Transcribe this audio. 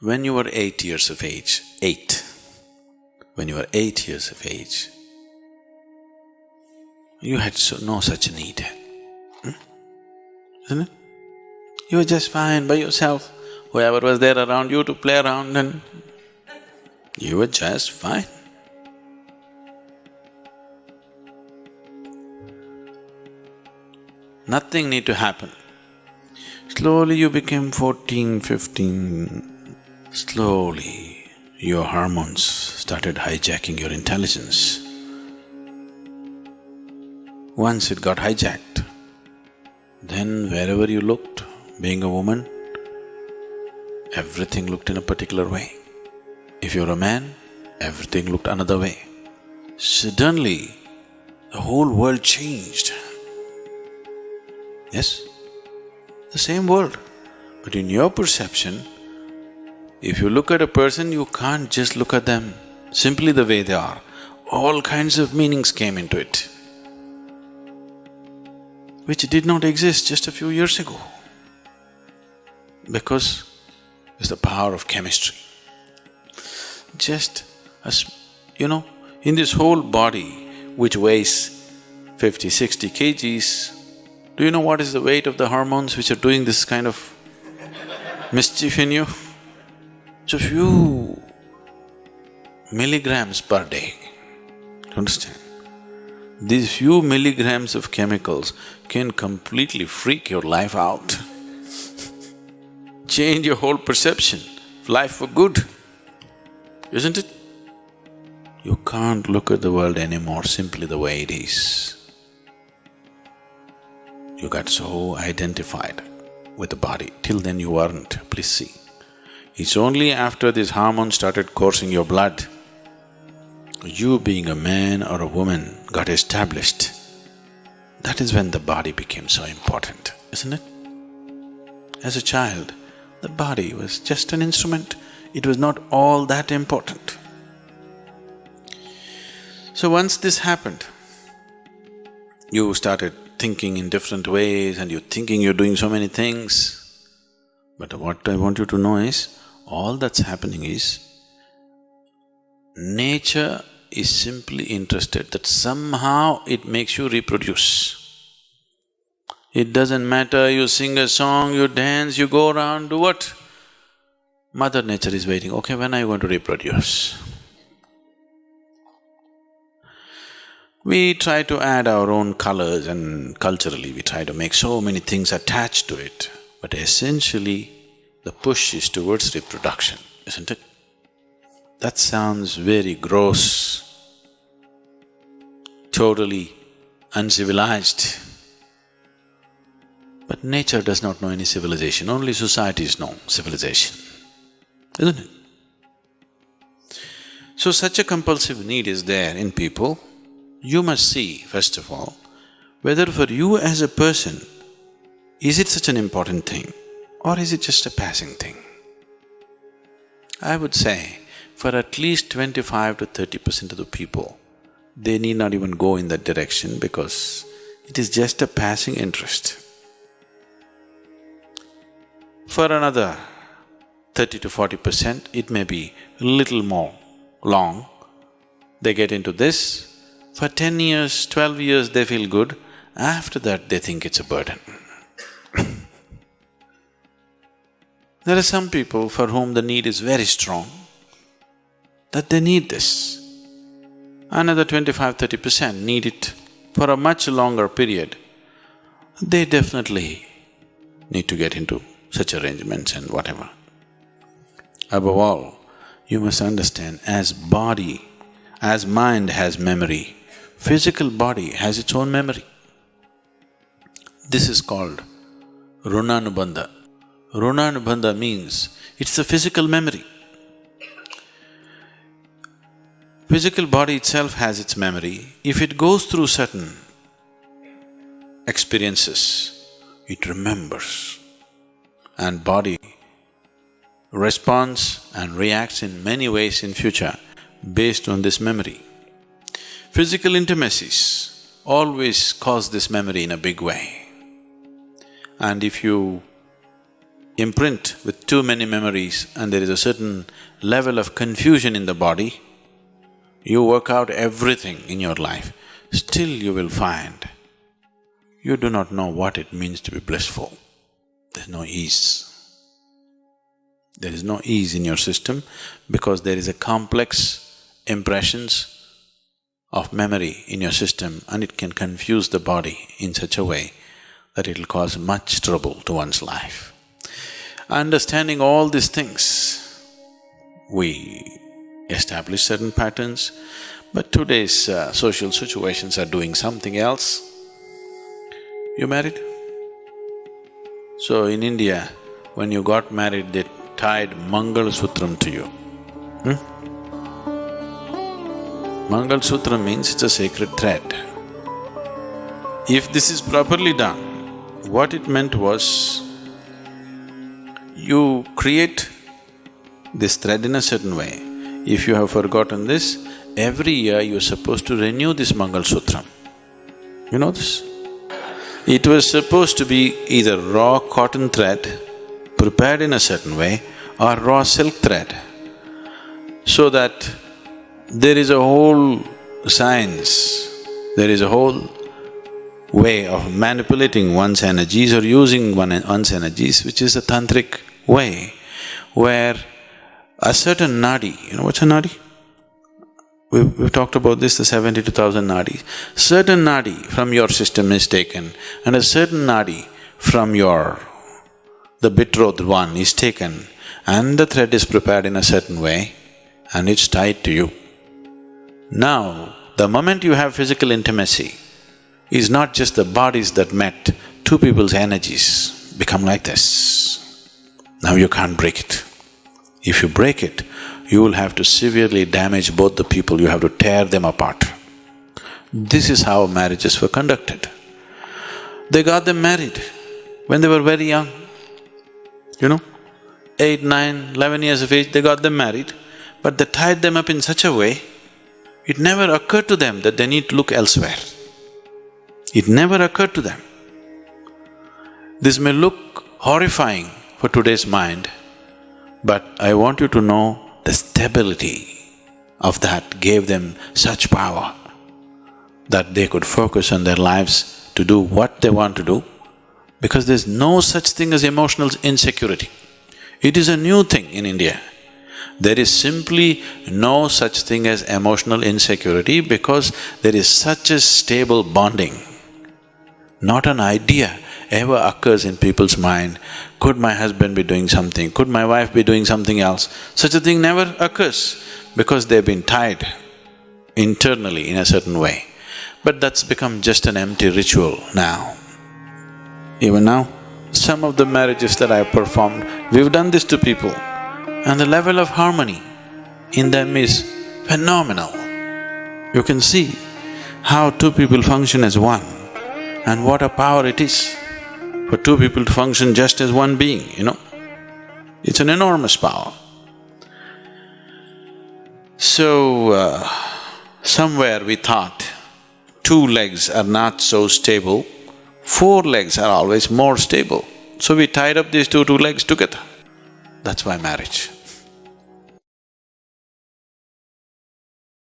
When you were 8 years of age, when you were 8 years of age, you had no such need, isn't it? You were just fine by yourself, whoever was there around you to play around and you were just fine. Nothing need to happen. Slowly you became 14, 15, slowly your hormones started hijacking your intelligence. Once it got hijacked, then wherever you looked, being a woman, everything looked in a particular way. If you're a man, everything looked another way. Suddenly, the whole world changed. Yes, the same world, but in your perception, if you look at a person, you can't just look at them simply the way they are. All kinds of meanings came into it, which did not exist just a few years ago, because it's the power of chemistry. Just as, in this whole body which weighs 50, 60 kgs, do you know what is the weight of the hormones which are doing this kind of mischief in you? It's a few milligrams per day, do you understand? These few milligrams of chemicals can completely freak your life out, change your whole perception of life for good, isn't it? You can't look at the world anymore simply the way it is. You got so identified with the body, till then you weren't, please see. It's only after these hormones started coursing your blood, you being a man or a woman got established. That is when the body became so important, isn't it? As a child, the body was just an instrument, it was not all that important. So once this happened, you started thinking in different ways and you're thinking you're doing so many things. But what I want you to know is, all that's happening is, nature is simply interested that somehow it makes you reproduce. It doesn't matter, you sing a song, you dance, you go around, do what? Mother Nature is waiting, okay, when are you going to reproduce? We try to add our own colors and culturally we try to make so many things attached to it, but essentially the push is towards reproduction, isn't it? That sounds very gross, totally uncivilized. But nature does not know any civilization, only societies know civilization, isn't it? So such a compulsive need is there in people. You must see, first of all, whether for you as a person, is it such an important thing or is it just a passing thing? I would say, for at least 25 to 30% of the people, they need not even go in that direction because it is just a passing interest. For another 30 to 40%, it may be a little more long, they get into this. For 10 years, 12 years they feel good, after that they think it's a burden. There are some people for whom the need is very strong, that they need this. Another 25–30% need it for a much longer period. They definitely need to get into such arrangements and whatever. Above all, you must understand, as mind has memory, physical body has its own memory. This is called runanubandha. Runanubandha means it's the physical memory. Physical body itself has its memory. If it goes through certain experiences, it remembers, and body responds and reacts in many ways in future based on this memory. Physical intimacies always cause this memory in a big way. And if you imprint with too many memories and there is a certain level of confusion in the body, you work out everything in your life, still you will find you do not know what it means to be blissful. There's no ease. There is no ease in your system because there is a complex impressions of memory in your system and it can confuse the body in such a way that it'll cause much trouble to one's life. Understanding all these things, we establish certain patterns, but today's social situations are doing something else. You married? So in India, when you got married, they tied Mangal Sutra to you. Mangal Sutra means it's a sacred thread. If this is properly done, what it meant was, you create this thread in a certain way. If you have forgotten this, every year you're supposed to renew this Mangal Sutra. You know this? It was supposed to be either raw cotton thread prepared in a certain way or raw silk thread, so that there is a whole science, there is a whole way of manipulating one's energies or using one's energies, which is a tantric way, where a certain nadi, you know what's a nadi? We've talked about this, the 72,000 nadis. Certain nadi from your system is taken and a certain nadi from the betrothed one is taken and the thread is prepared in a certain way and it's tied to you. Now, the moment you have physical intimacy, is not just the bodies that met, two people's energies become like this. Now you can't break it. If you break it, you will have to severely damage both the people, you have to tear them apart. This is how marriages were conducted. They got them married when they were very young, 8, 9, 11 years of age, they got them married, but they tied them up in such a way, it never occurred to them that they need to look elsewhere. It never occurred to them. This may look horrifying for today's mind, but I want you to know the stability of that gave them such power that they could focus on their lives to do what they want to do, because there's no such thing as emotional insecurity. It is a new thing in India. There is simply no such thing as emotional insecurity because there is such a stable bonding. Not an idea ever occurs in people's mind, could my husband be doing something, could my wife be doing something else? Such a thing never occurs because they've been tied internally in a certain way. But that's become just an empty ritual now. Even now, some of the marriages that I've performed, we've done this to people and the level of harmony in them is phenomenal. You can see how two people function as one and what a power it is for two people to function just as one being, It's an enormous power. So, somewhere we thought two legs are not so stable, four legs are always more stable. So we tied up these two legs together. That's why marriage.